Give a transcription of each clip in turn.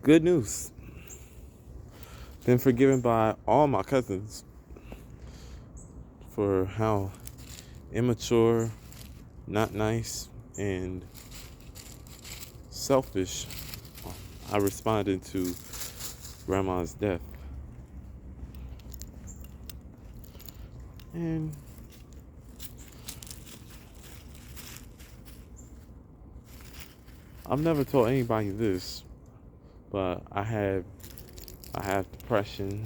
Good news. Been forgiven by all my cousins for how immature, not nice, and selfish I responded to grandma's death. And I've never told anybody this, but I have depression.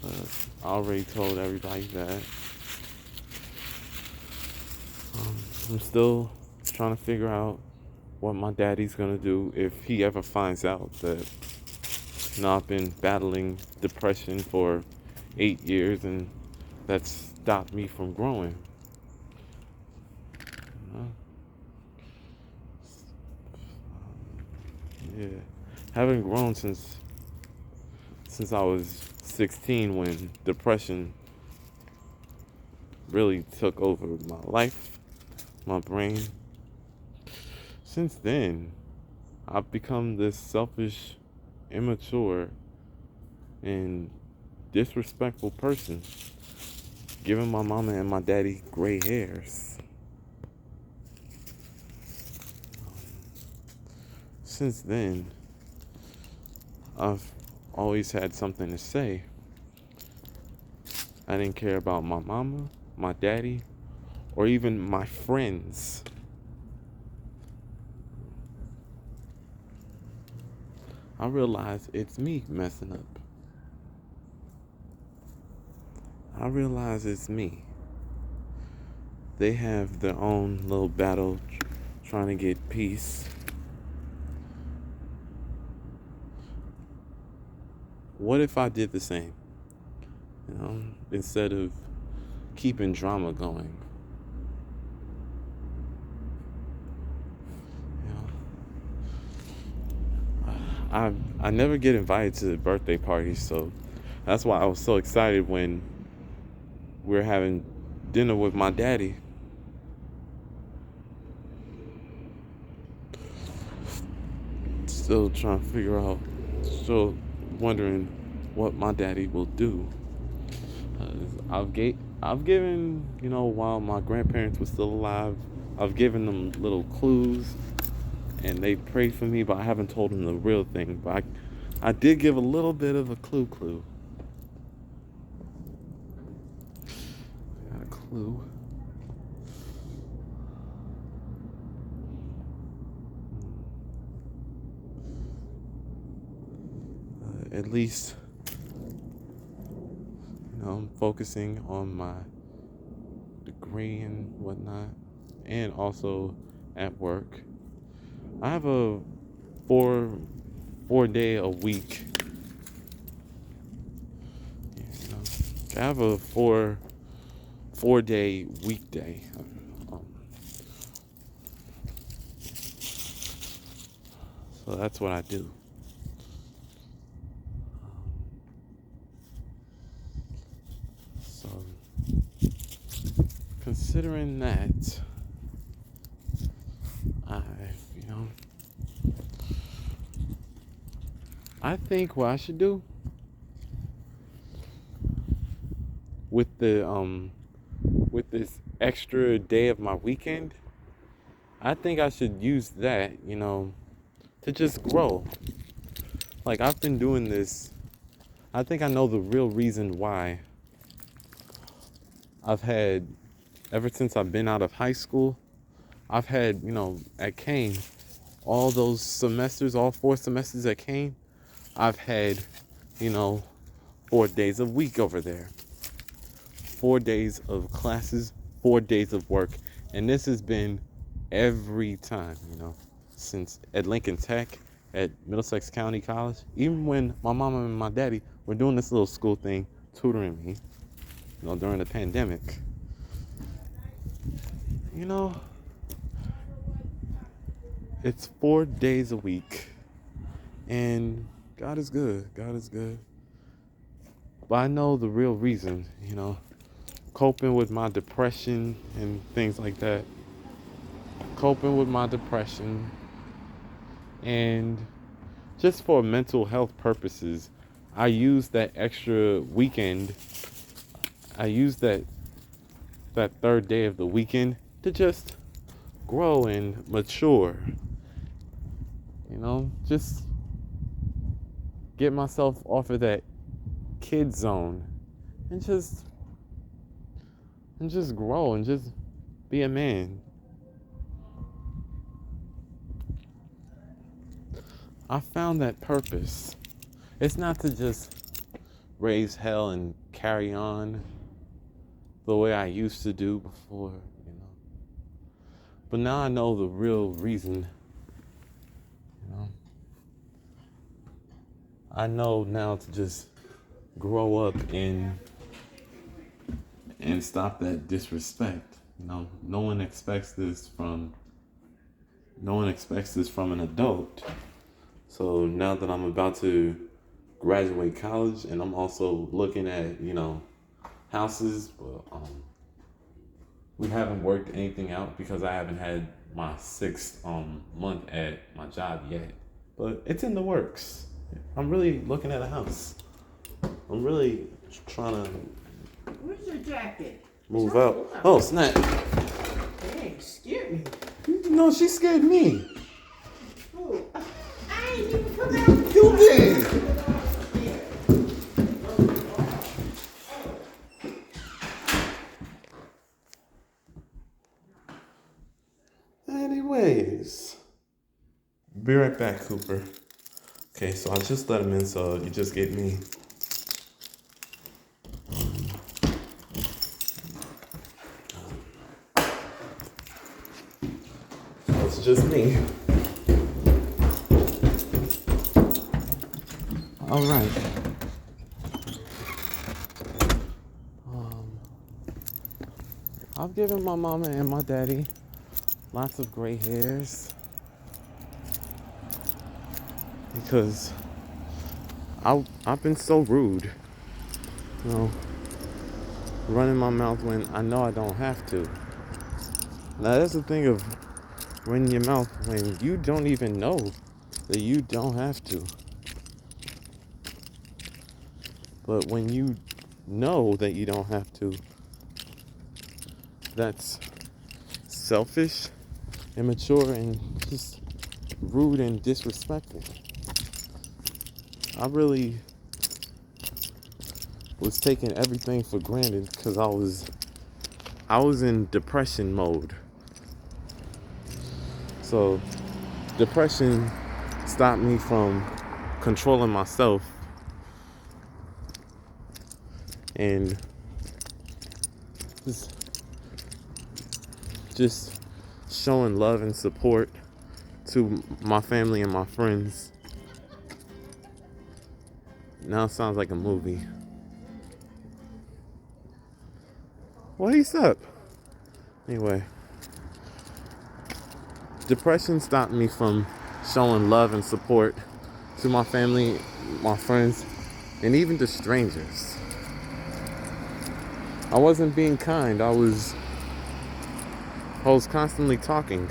I already told everybody that. I'm still trying to figure out what my daddy's gonna do if he ever finds out that I've been battling depression for 8 years and that's stopped me from growing. You know? Yeah, haven't grown since I was 16 when depression really took over my life, my brain. Since then, I've become this selfish, immature, and disrespectful person, giving my mama and my daddy gray hairs. Since then, I've always had something to say. I didn't care about my mama, my daddy, or even my friends. I realize it's me messing up. I realize it's me. They have their own little battle trying to get peace. What if I did the same? Instead of keeping drama going. I never get invited to birthday parties, so that's why I was so excited when we were having dinner with my daddy. Still trying to figure out, still wondering what my daddy will do. I've given, while my grandparents were still alive, I've given them little clues, and they prayed for me, but I haven't told them the real thing. But I did give a little bit of a clue. Got a clue. At least, I'm focusing on my degree and whatnot, and also at work. I have a four day a week. I have a four day weekday. So that's what I do. So considering that, I think what I should do with with this extra day of my weekend, I think I should use that, to just grow. Like, I've been doing this. I think I know the real reason why ever since I've been out of high school, I've had, at Kane, all those semesters, all 4 semesters at Kane, I've had, 4 days a week over there. 4 days of classes, 4 days of work. And this has been every time, since at Lincoln Tech, at Middlesex County College, even when my mama and my daddy were doing this little school thing, tutoring me, during the pandemic. It's 4 days a week. And God is good. God is good. But I know the real reason, coping with my depression and things like that. Coping with my depression, And just for mental health purposes, I use that extra weekend. I use that third day of the weekend to just grow and mature. Just get myself off of that kid zone and just grow and just be a man. I found that purpose. It's not to just raise hell and carry on the way I used to do before. But now I know the real reason. I know now to just grow up and stop that disrespect. No one expects this from an adult. So now that I'm about to graduate college and I'm also looking at, houses, but we haven't worked anything out because I haven't had my 6th month at my job yet. But it's in the works. I'm really looking at a house. I'm really trying to Where's your jacket? move out. Oh, snap. Dang, scared me. No, she scared me. Oh, I ain't even come out. You did. Anyways, be right back, Cooper. Okay, so I just let him in, so you just get me. So it's just me. All right. I've given my mama and my daddy lots of gray hairs because I've been so rude, running my mouth when I know I don't have to. Now that's the thing of running your mouth when you don't even know that you don't have to. But when you know that you don't have to, that's selfish, immature, and just rude and disrespectful. I really was taking everything for granted because I was in depression mode. So depression stopped me from controlling myself and just showing love and support to my family and my friends. Now it sounds like a movie. What's up? Anyway, depression stopped me from showing love and support to my family, my friends, and even to strangers. I wasn't being kind. I was constantly talking.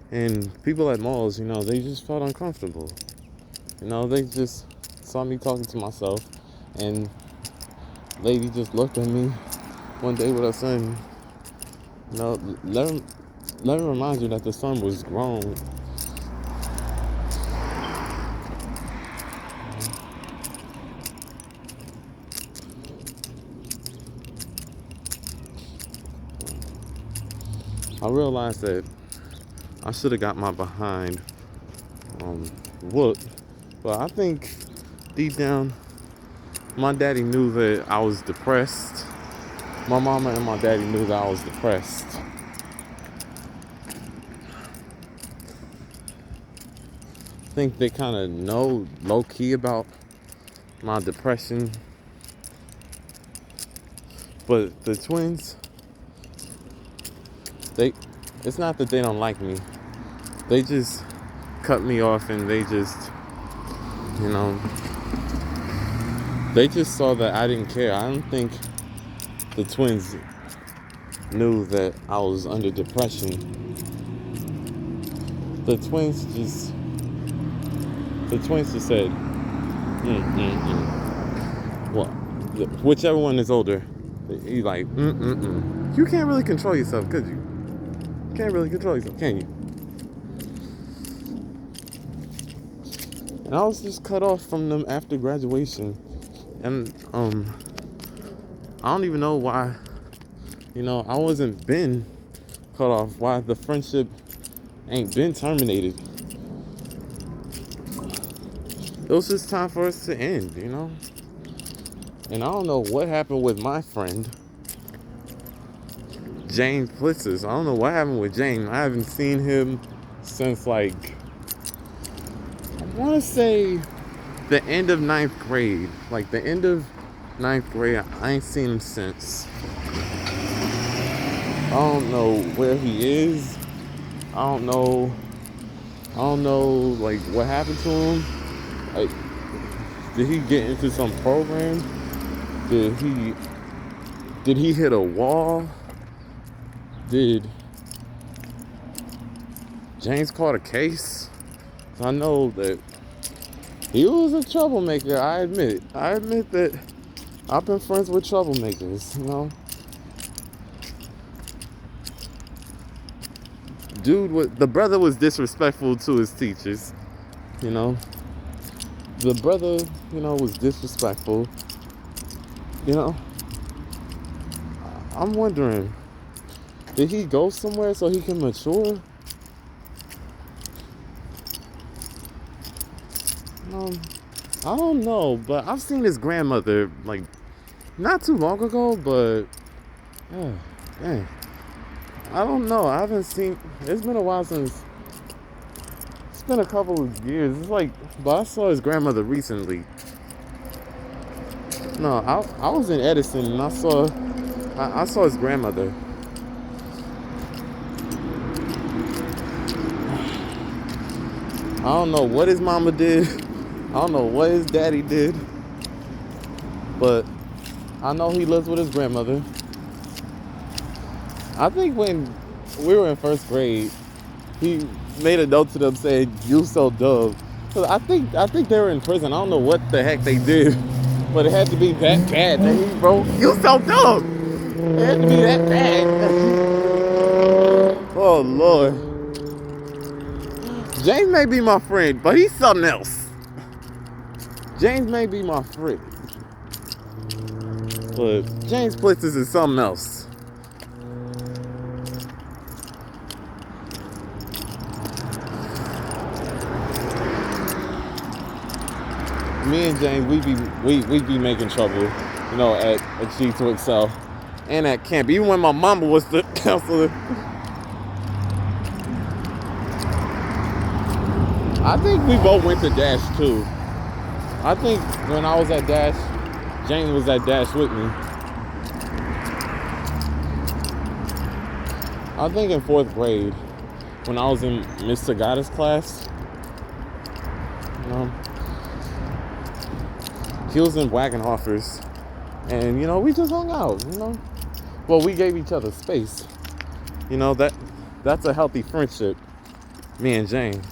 And people at malls, they just felt uncomfortable. They just saw me talking to myself, and lady just looked at me one day with her son. Let me remind you that the son was grown. I realized that I should have got my behind whooped, but I think deep down, my daddy knew that I was depressed. My mama and my daddy knew that I was depressed. I think they kind of know low-key about my depression. But the twins, it's not that they don't like me. They just cut me off and they just, they just saw that I didn't care. I don't think the twins knew that I was under depression. the twins just said, well, whichever one is older, he's like, You can't really control yourself, could you? You can't really control yourself, can you? And I was just cut off from them after graduation. And I don't even know why, I wasn't been cut off, why the friendship ain't been terminated. It was just time for us to end, And I don't know what happened with my friend, James Plitsas. I don't know what happened with James. I haven't seen him since, I want to say the end of ninth grade. Like the end of ninth grade, I ain't seen him since. I don't know where he is. I don't know, what happened to him. Like, did he get into some program? Did he hit a wall? Did James caught a case? I know that he was a troublemaker. I admit that I've been friends with troublemakers, The brother was disrespectful to his teachers, The brother, was disrespectful. I'm wondering, did he go somewhere so he can mature? I don't know, but I've seen his grandmother, not too long ago, but, dang. I don't know, it's been a while since, it's been a couple of years, but I saw his grandmother recently. No, I was in Edison, and I saw his grandmother. I don't know what his mama did. I don't know what his daddy did. But I know he lives with his grandmother. I think when we were in first grade, he made a note to them saying, "You so dumb." Cause I think they were in prison. I don't know what the heck they did, but it had to be that bad that he wrote, "You so dumb." It had to be that bad. Oh Lord. James may be my friend, but he's something else. James may be my friend, but James Plitsas is something else. Me and James, we be making trouble, at G2Excel and at camp. Even when my mama was the counselor. I think we both went to Dash too. I think when I was at Dash, James was at Dash with me. I think in fourth grade, when I was in Miss Sagata's class, he was in Wagenhofer's, and we just hung out. Well, we gave each other space. That's a healthy friendship. Me and James.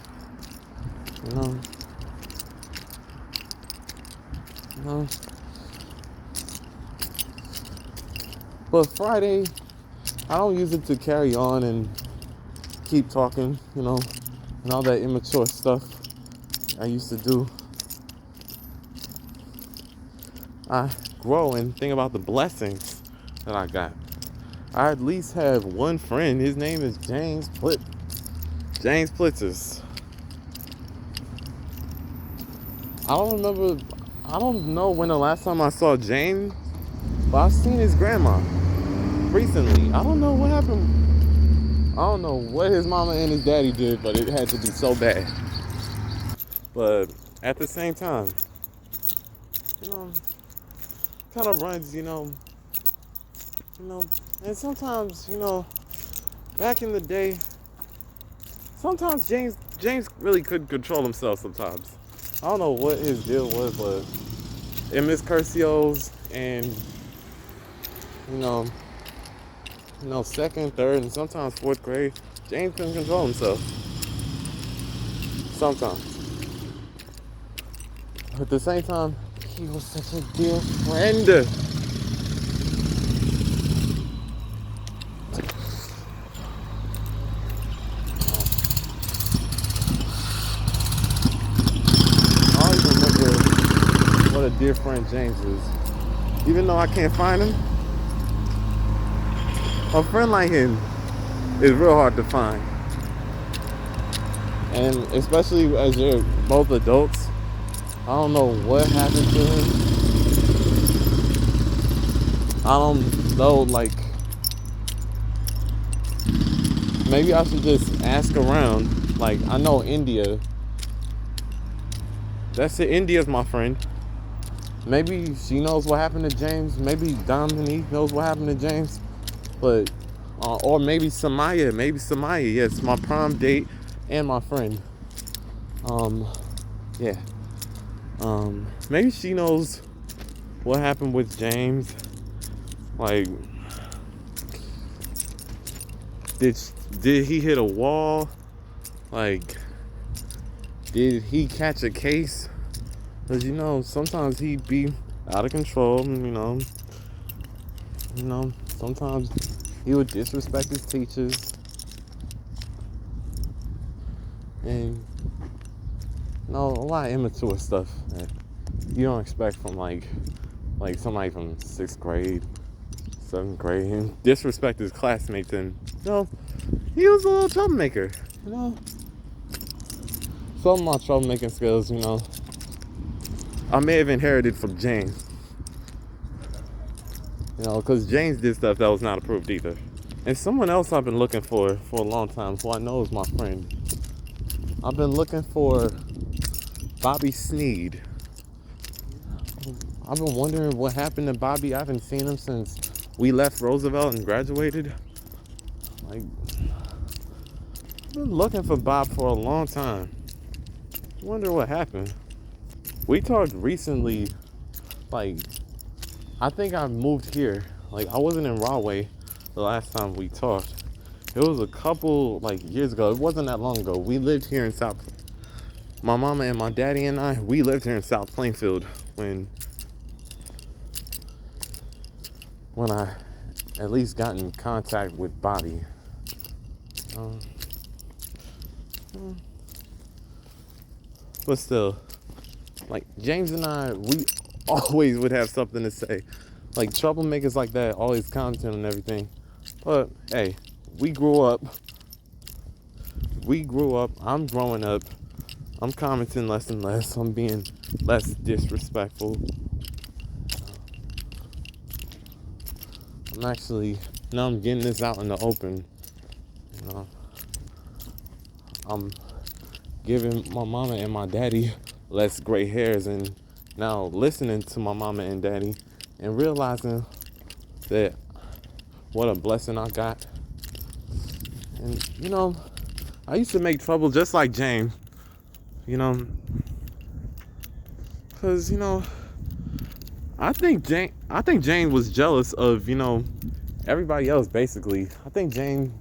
But Friday, I don't use it to carry on and keep talking, and all that immature stuff I used to do. I grow and think about the blessings that I got. I at least have one friend. His name is James Plitsas. I don't know when the last time I saw James, but I've seen his grandma recently. I don't know what happened. I don't know what his mama and his daddy did, but it had to be so bad. But at the same time, kind of runs, and sometimes, back in the day, sometimes James really couldn't control himself sometimes. I don't know what his deal was, but in Miss Curcio's and, second, third, and sometimes fourth grade, James couldn't control himself. Sometimes. But at the same time, he was such a dear friend. I always remember what a dear friend James is. Even though I can't find him, a friend like him is real hard to find. And especially as you're both adults, I don't know what happened to him. I don't know, like, maybe I should just ask around. Like, I know India. That's it. India's my friend. Maybe she knows what happened to James. Maybe Dominique knows what happened to James. But, or maybe Samaya. Maybe Samaya. Yes, my prom date and my friend. Yeah. Maybe she knows what happened with James. Like, did he hit a wall? Like, did he catch a case? Because, you know, sometimes he'd be out of control, you know. Sometimes he would disrespect his teachers. And, you know, a lot of immature stuff that you don't expect from, like somebody from 6th grade, 7th grade, and disrespect his classmates. And, you know, he was a little troublemaker, you know. Some of my troublemaking skills, you know, I may have inherited from James. You know, because James did stuff that was not approved either. And someone else I've been looking for a long time, who I know is my friend. I've been looking for Bobby Sneed. I've been wondering what happened to Bobby. I haven't seen him since we left Roosevelt and graduated. Like, I've been looking for Bob for a long time. I wonder what happened. We talked recently, like, I think I moved here. Like, I wasn't in Rahway the last time we talked. It was a couple, like, years ago. It wasn't that long ago. We lived here in South. My mama and my daddy and I, we lived here in South Plainfield when I at least got in contact with Bobby. But still, like, James and I, we always would have something to say. Like, troublemakers like that always comment on everything. But hey, we grew up. I'm growing up. I'm commenting less and less. I'm being less disrespectful. Now I'm getting this out in the open. You know, I'm giving my mama and my daddy less gray hairs, and now listening to my mama and daddy and realizing that what a blessing I got. And, you know, I used to make trouble just like James, you know, because, you know, I think James was jealous of, you know, everybody else, basically. I think James,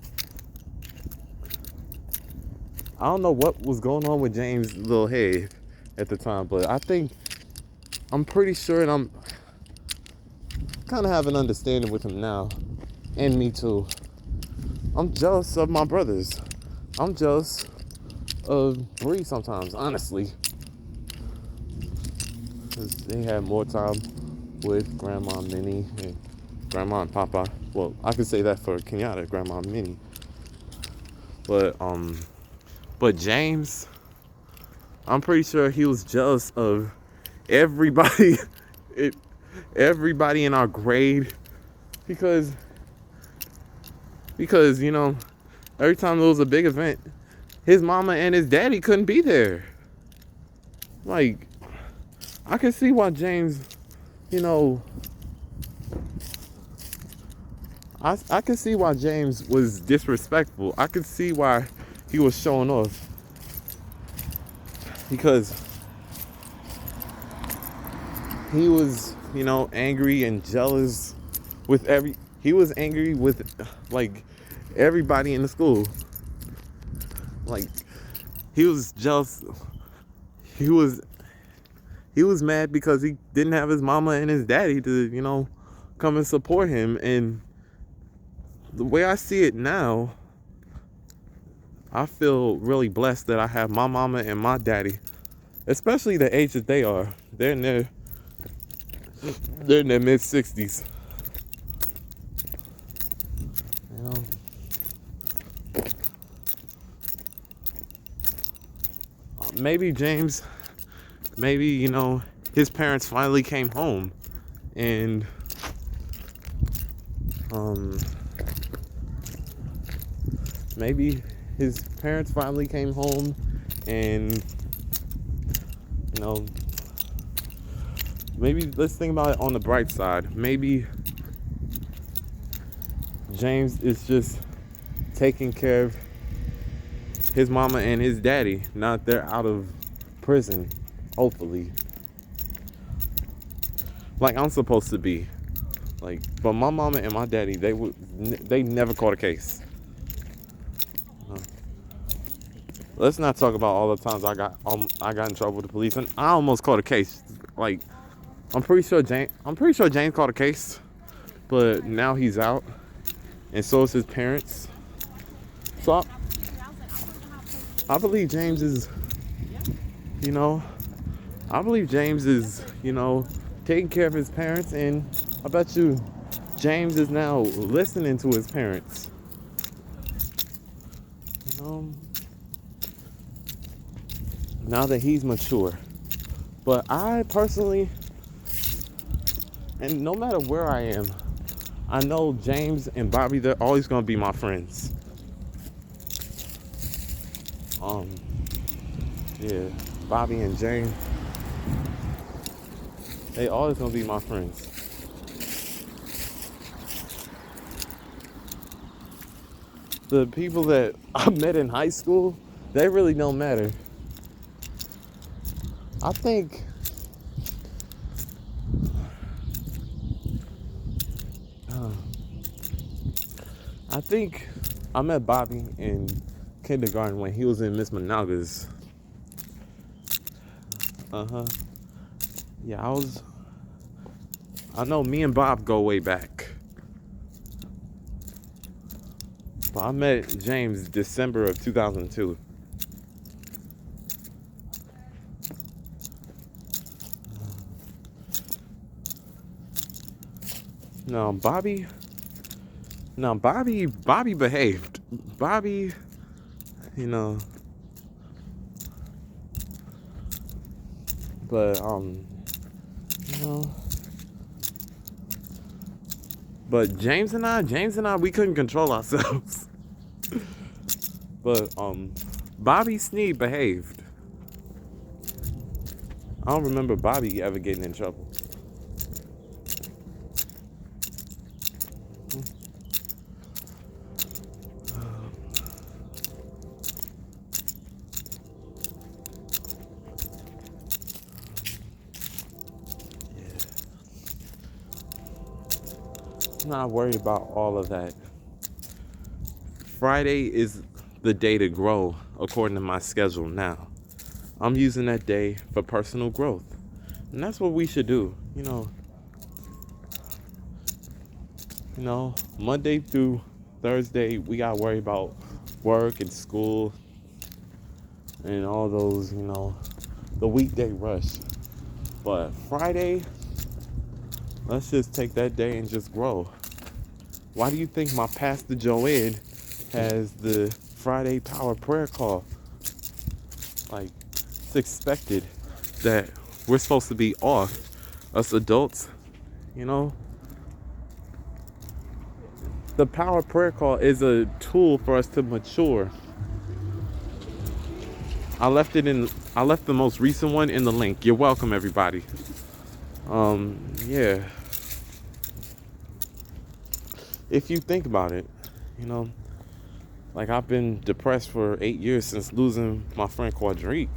I don't know what was going on with James' little head at the time, but I'm pretty sure, and I'm kind of have an understanding with him now, and me too. I'm jealous of my brothers. I'm jealous of Bree sometimes, honestly. Because they had more time with Grandma Minnie and Grandma and Papa. Well, I could say that for Kenyatta, Grandma Minnie. But James, I'm pretty sure he was jealous of everybody, everybody in our grade, because you know, every time there was a big event, his mama and his daddy couldn't be there. Like, I can see why James, you know, I can see why James was disrespectful. I can see why he was showing off. Because he was, you know, angry and jealous with he was angry with, like, everybody in the school. Like, he was jealous. He was mad because he didn't have his mama and his daddy to, come and support him. And the way I see it now, I feel really blessed that I have my mama and my daddy, especially the age that they are. They're in their mid 60s. You know, maybe James, his parents finally came home, and maybe his parents finally came home, and maybe let's think about it on the bright side. Maybe James is just taking care of his mama and his daddy. Now they're out of prison, hopefully, like I'm supposed to be. But my mama and my daddy, they never caught a case. Let's not talk about all the times I got in trouble with the police, and I almost caught a case. I'm pretty sure James caught a case, but now he's out, and so is his parents. So I believe James is, taking care of his parents, and I bet you James is now listening to his parents. Now that he's mature. But I personally, and no matter where I am, I know James and Bobby, they're always gonna be my friends. Yeah, Bobby and James, they always gonna be my friends. The people that I met in high school, they really don't matter. I think I met Bobby in kindergarten when he was in Miss Managa's. Yeah, I know me and Bob go way back. But I met James December of 2002. Now Bobby behaved. Bobby, but but James and I, we couldn't control ourselves. But Bobby Sneed behaved. I don't remember Bobby ever getting in trouble. I'm not worried about all of that. Friday is the day to grow, according to my schedule now. I'm using that day for personal growth. And that's what we should do. Monday through Thursday, we gotta worry about work and school and all those, the weekday rush. But Friday, let's just take that day and just grow. Why do you think my pastor Joanne has the Friday power prayer call? It's expected that we're supposed to be off, us adults, The power prayer call is a tool for us to mature. I left the most recent one in the link. You're welcome, everybody. Yeah. If you think about it, I've been depressed for 8 years since losing my friend Quadrique.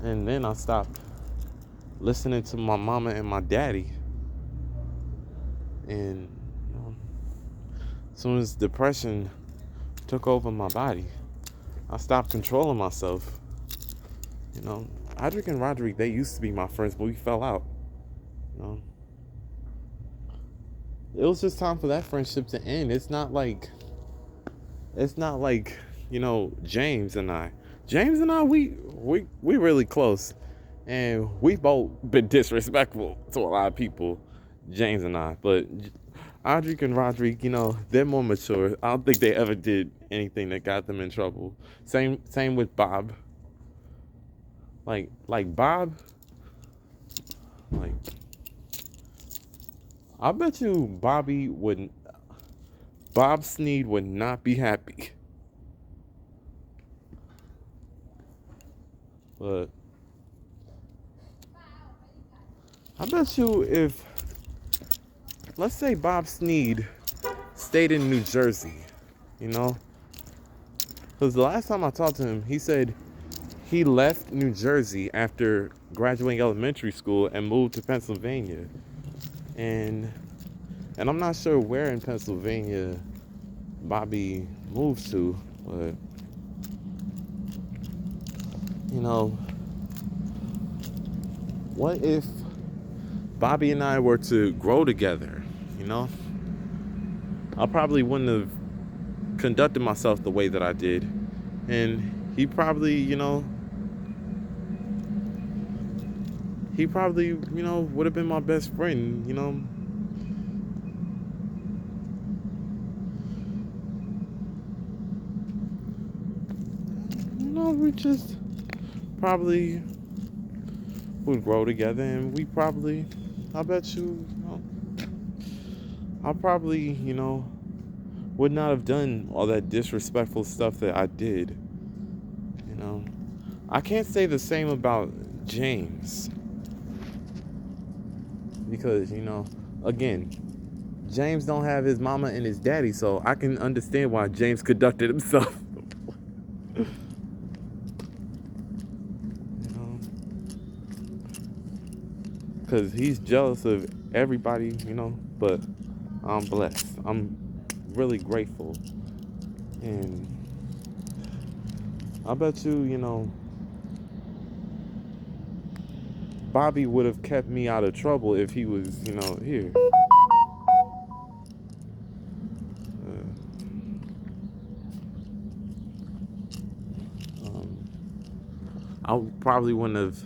And then I stopped listening to my mama and my daddy. And as soon as depression took over my body, I stopped controlling myself. You know, Audric and Roderick, they used to be my friends, but we fell out. You know, it was just time for that friendship to end. It's not like James and I. James and I, we really close, and we both been disrespectful to a lot of people. James and I, but Audric and Roderick, they're more mature. I don't think they ever did anything that got them in trouble. Same with Bob. Like Bob, like I bet you Bob Sneed would not be happy. But I bet you if, let's say Bob Sneed stayed in New Jersey, you know, because the last time I talked to him, he said he left New Jersey after graduating elementary school and moved to Pennsylvania. And I'm not sure where in Pennsylvania Bobby moved to, but you know, what if Bobby and I were to grow together? You know, I probably wouldn't have conducted myself the way that I did, and he probably would have been my best friend. We just probably would grow together, and I bet I probably, would not have done all that disrespectful stuff that I did. You know, I can't say the same about James because, again, James don't have his mama and his daddy, so I can understand why James conducted himself. Because he's jealous of everybody, but I'm blessed. I'm really grateful. And I bet Bobby would have kept me out of trouble if he was, here. Um, I probably wouldn't have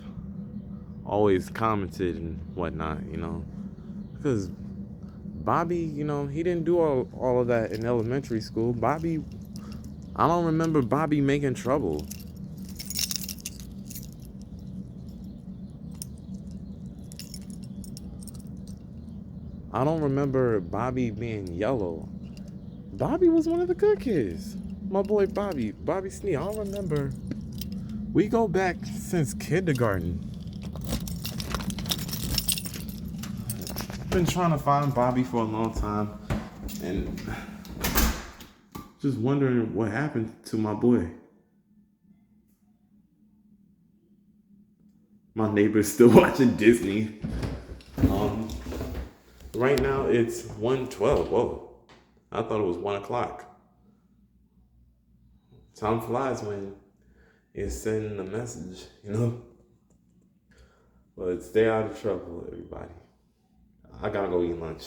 always commented and whatnot, because Bobby, he didn't do all of that in elementary school. I don't remember Bobby making trouble. I don't remember Bobby being yellow. Bobby was one of the good kids. My boy Bobby Sneed. I don't remember. We go back since kindergarten. I've been trying to find Bobby for a long time, and just wondering what happened to my boy. My neighbor's still watching Disney. Right now it's 1:12. Whoa, I thought it was 1 o'clock. Time flies when you're sending a message. But stay out of trouble, everybody. I gotta go eat lunch.